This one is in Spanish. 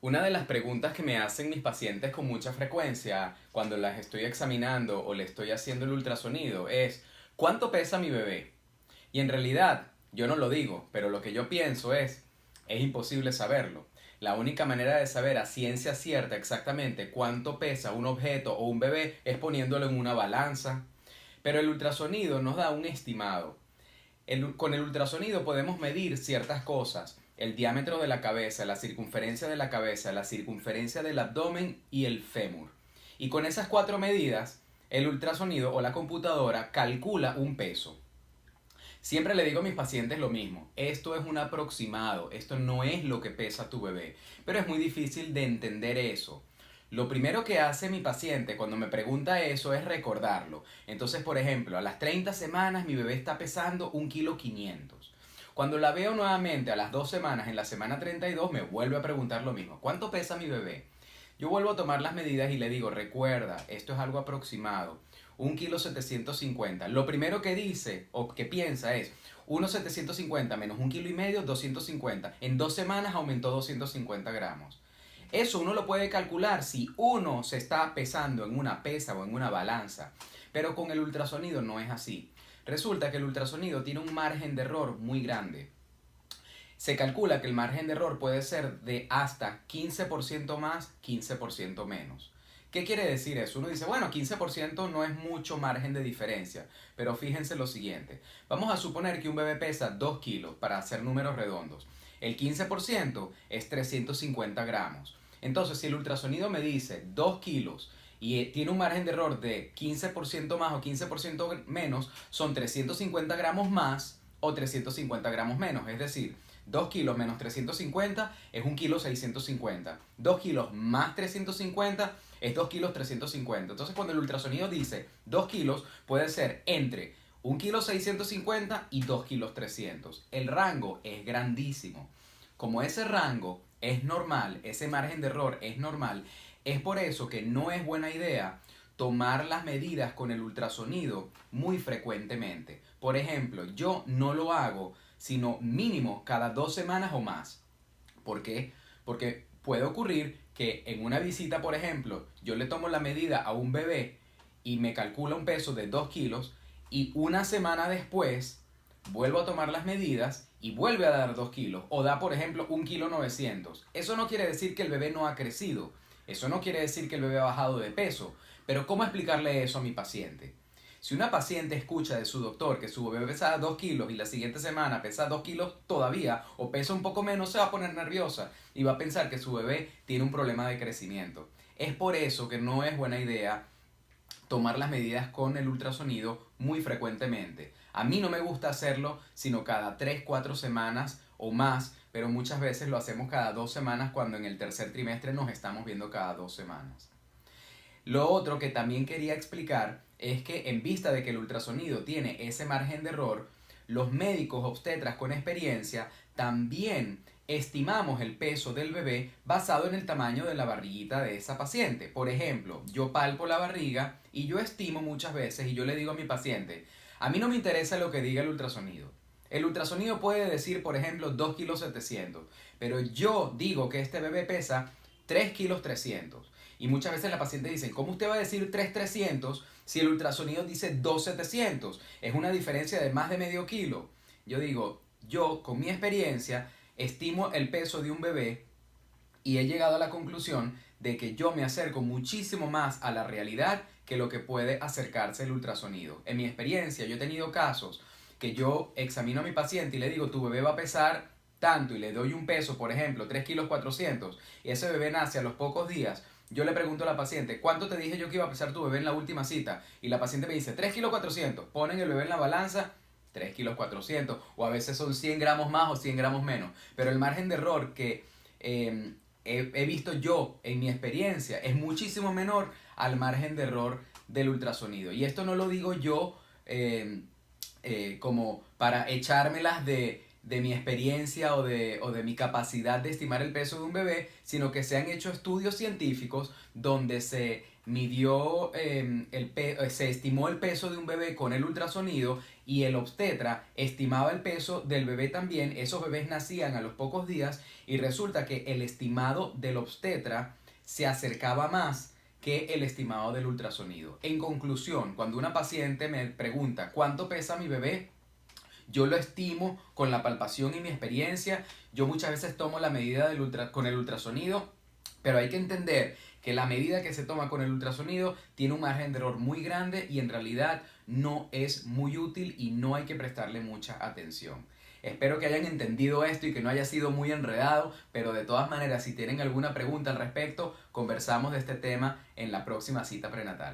Una de las preguntas que me hacen mis pacientes con mucha frecuencia cuando las estoy examinando o le estoy haciendo el ultrasonido es ¿cuánto pesa mi bebé? Y en realidad yo no lo digo, pero lo que yo pienso es imposible saberlo. La única manera de saber a ciencia cierta exactamente cuánto pesa un objeto o un bebé es poniéndolo en una balanza. Pero el ultrasonido nos da un estimado. Con el ultrasonido podemos medir ciertas cosas, el diámetro de la cabeza, la circunferencia de la cabeza, la circunferencia del abdomen y el fémur. Y con esas cuatro medidas, el ultrasonido o la computadora calcula un peso. Siempre le digo a mis pacientes lo mismo, esto es un aproximado, esto no es lo que pesa tu bebé, pero es muy difícil de entender eso. Lo primero que hace mi paciente cuando me pregunta eso es recordarlo. Entonces, por ejemplo, a las 30 semanas mi bebé está pesando 1,5 kg. Cuando la veo nuevamente a las 2 semanas, en la semana 32, me vuelve a preguntar lo mismo. ¿Cuánto pesa mi bebé? Yo vuelvo a tomar las medidas y le digo, recuerda, esto es algo aproximado. 1,750 kg. Lo primero que dice o que piensa es 1,750 menos 1,5 kg, 250. En 2 semanas aumentó 250 gramos. Eso uno lo puede calcular si uno se está pesando en una pesa o en una balanza. Pero con el ultrasonido no es así. Resulta que el ultrasonido tiene un margen de error muy grande. Se calcula que el margen de error puede ser de hasta 15% más, 15% menos. ¿Qué quiere decir eso? Uno dice, bueno, 15% no es mucho margen de diferencia, pero fíjense lo siguiente. Vamos a suponer que un bebé pesa 2 kilos para hacer números redondos. El 15% es 350 gramos. Entonces, si el ultrasonido me dice 2 kilos y tiene un margen de error de 15% más o 15% menos, son 350 gramos más o 350 gramos menos. Es decir, 2 kilos menos 350 es 1,650 kg. 2 kilos más 350 es 2,350 kg. Entonces, cuando el ultrasonido dice 2 kilos, puede ser entre 1,650 kg y 2,300 kg. El rango es grandísimo. Como ese rango es normal, ese margen de error es normal, es por eso que no es buena idea tomar las medidas con el ultrasonido muy frecuentemente. Por ejemplo, yo no lo hago sino mínimo cada 2 semanas o más. ¿Por qué? Porque puede ocurrir que en una visita, por ejemplo, yo le tomo la medida a un bebé y me calcula un peso de 2 kilos y una semana después vuelvo a tomar las medidas y vuelve a dar 2 kilos o da, por ejemplo, 1,9 kg. Eso no quiere decir que el bebé no ha crecido, eso no quiere decir que el bebé ha bajado de peso, pero ¿cómo explicarle eso a mi paciente? Si una paciente escucha de su doctor que su bebé pesa 2 kilos y la siguiente semana pesa 2 kilos todavía o pesa un poco menos, se va a poner nerviosa y va a pensar que su bebé tiene un problema de crecimiento. Es por eso que no es buena idea tomar las medidas con el ultrasonido muy frecuentemente. A mí no me gusta hacerlo sino cada 3 4 semanas o más, pero muchas veces lo hacemos cada 2 semanas cuando en el tercer trimestre nos estamos viendo cada 2 semanas. Lo otro que también quería explicar es que en vista de que el ultrasonido tiene ese margen de error, los médicos obstetras con experiencia también estimamos el peso del bebé basado en el tamaño de la barriguita de esa paciente. Por ejemplo, yo palpo la barriga y yo estimo muchas veces y yo le digo a mi paciente, a mí no me interesa lo que diga el ultrasonido. El ultrasonido puede decir, por ejemplo, 2,7 kg, pero yo digo que este bebé pesa 3,3 kg. Y muchas veces la paciente dice, ¿cómo usted va a decir 3,300 si el ultrasonido dice 2,700? Es una diferencia de más de medio kilo. Yo digo, yo con mi experiencia estimo el peso de un bebé y he llegado a la conclusión de que yo me acerco muchísimo más a la realidad que lo que puede acercarse el ultrasonido. En mi experiencia yo he tenido casos que yo examino a mi paciente y le digo, tu bebé va a pesar tanto y le doy un peso, por ejemplo, 3,4 kg, y ese bebé nace a los pocos días. Yo le pregunto a la paciente, ¿cuánto te dije yo que iba a pesar tu bebé en la última cita? Y la paciente me dice, 3,4 kg. Ponen el bebé en la balanza, 3,4 kg. O a veces son 100 gramos más o 100 gramos menos. Pero el margen de error que he visto yo en mi experiencia es muchísimo menor al margen de error del ultrasonido. Y esto no lo digo yo como para echármelas de mi experiencia o de mi capacidad de estimar el peso de un bebé, sino que se han hecho estudios científicos donde se midió, se estimó el peso de un bebé con el ultrasonido y el obstetra estimaba el peso del bebé también. Esos bebés nacían a los pocos días y resulta que el estimado del obstetra se acercaba más que el estimado del ultrasonido. En conclusión, cuando una paciente me pregunta ¿cuánto pesa mi bebé? Yo lo estimo con la palpación y mi experiencia. Yo muchas veces tomo la medida con el ultrasonido, pero hay que entender que la medida que se toma con el ultrasonido tiene un margen de error muy grande y en realidad no es muy útil y no hay que prestarle mucha atención. Espero que hayan entendido esto y que no haya sido muy enredado, pero de todas maneras, si tienen alguna pregunta al respecto, conversamos de este tema en la próxima cita prenatal.